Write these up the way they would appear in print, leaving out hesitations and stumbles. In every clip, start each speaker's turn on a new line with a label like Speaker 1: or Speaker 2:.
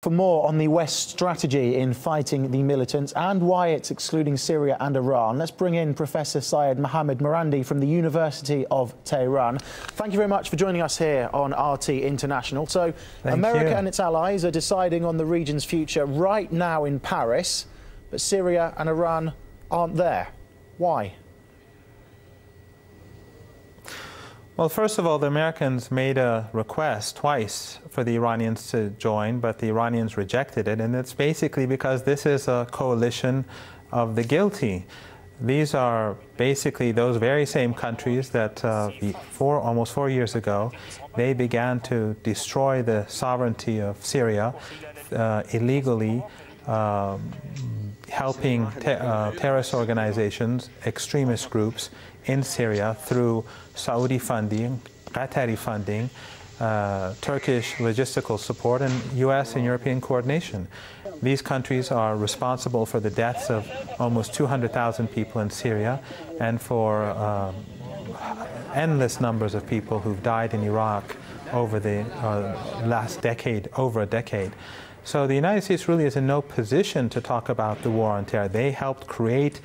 Speaker 1: For more on the West's strategy in fighting the militants and why it's excluding Syria and Iran, let's bring in Professor Syed Mohammed Marandi from the University of Tehran. Thank you very much for joining us here on RT International. So, America and its allies are deciding on the region's future right now in Paris, but Syria and Iran aren't there. Why?
Speaker 2: Well, first of all, the Americans made a request twice for the Iranians to join, but the Iranians rejected it, and it's basically because this is a coalition of the guilty. These are basically those very same countries that almost 4 years ago, they began to destroy the sovereignty of Syria illegally, helping terrorist organizations, extremist groups in Syria through Saudi funding, Qatari funding, Turkish logistical support, and U.S. and European coordination. These countries are responsible for the deaths of almost 200,000 people in Syria and for endless numbers of people who've died in Iraq over the last decade, over a decade. So the United States really is in no position to talk about the war on terror. They helped create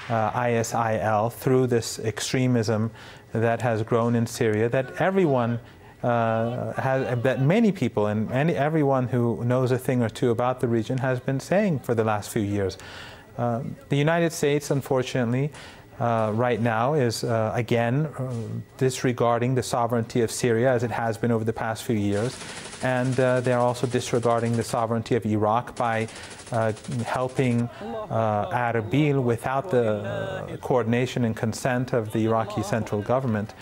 Speaker 2: ISIL through this extremism that has grown in Syria, that everyone that many people and everyone who knows a thing or two about the region has been saying for the last few years. The United States, unfortunately, right now is again disregarding the sovereignty of Syria as it has been over the past few years, and they're also disregarding the sovereignty of Iraq by helping Erbil without the coordination and consent of the Iraqi central government.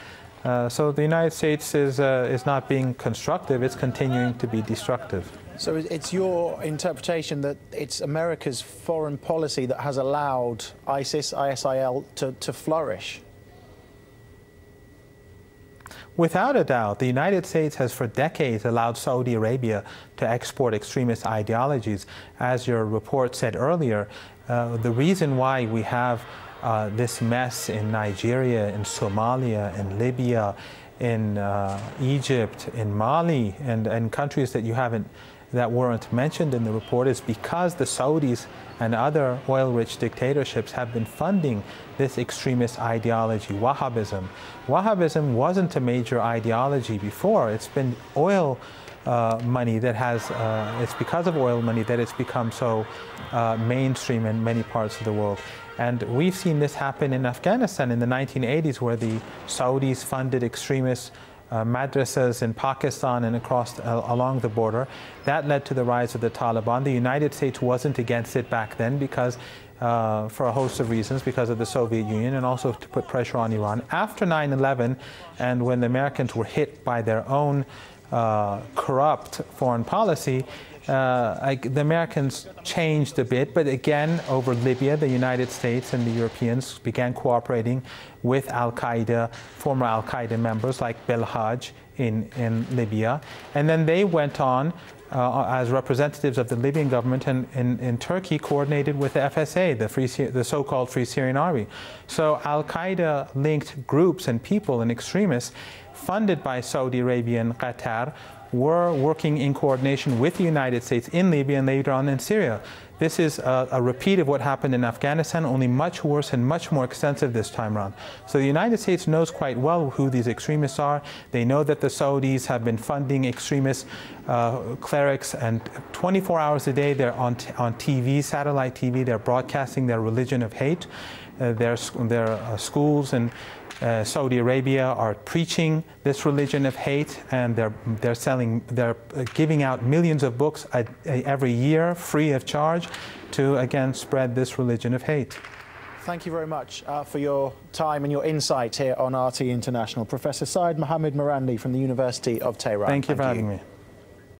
Speaker 2: So the United States is not being constructive, it's continuing to be destructive.
Speaker 1: So it's your interpretation that it's America's foreign policy that has allowed ISIS, ISIL to flourish?
Speaker 2: Without a doubt, the United States has for decades allowed Saudi Arabia to export extremist ideologies. As your report said earlier, the reason why we have this mess in Nigeria, in Somalia, in Libya, in Egypt, in Mali, and countries that weren't mentioned in the report is because the Saudis and other oil-rich dictatorships have been funding this extremist ideology, Wahhabism. Wahhabism wasn't a major ideology before. It's been oil money that has, it's because of oil money that it's become so mainstream in many parts of the world. And we've seen this happen in Afghanistan in the 1980s, where the Saudis funded extremist madrasas in Pakistan and along the border. That led to the rise of the Taliban. The United States wasn't against it back then because, for a host of reasons, because of the Soviet Union and also to put pressure on Iran. After 9/11, and when the Americans were hit by their own corrupt foreign policy, the Americans changed a bit, but again, over Libya, the United States and the Europeans began cooperating with Al-Qaeda, former Al-Qaeda members like Belhaj in Libya. And then they went on as representatives of the Libyan government and in Turkey coordinated with the FSA, the so-called Free Syrian Army. So Al-Qaeda-linked groups and people and extremists funded by Saudi Arabia and Qatar were working in coordination with the United States in Libya and later on in Syria. This is a repeat of what happened in Afghanistan, only much worse and much more extensive this time around. So the United States knows quite well who these extremists are. They know that the Saudis have been funding extremist clerics, and 24 hours a day they're on TV, satellite TV, they're broadcasting their religion of hate. Their schools and Saudi Arabia are preaching this religion of hate, and they're giving out millions of books every year free of charge to again spread this religion of hate.
Speaker 1: Thank you very much for your time and your insight here on RT International. Professor Syed Mohammed Marandi from the University of Tehran.
Speaker 2: Thank you for having me.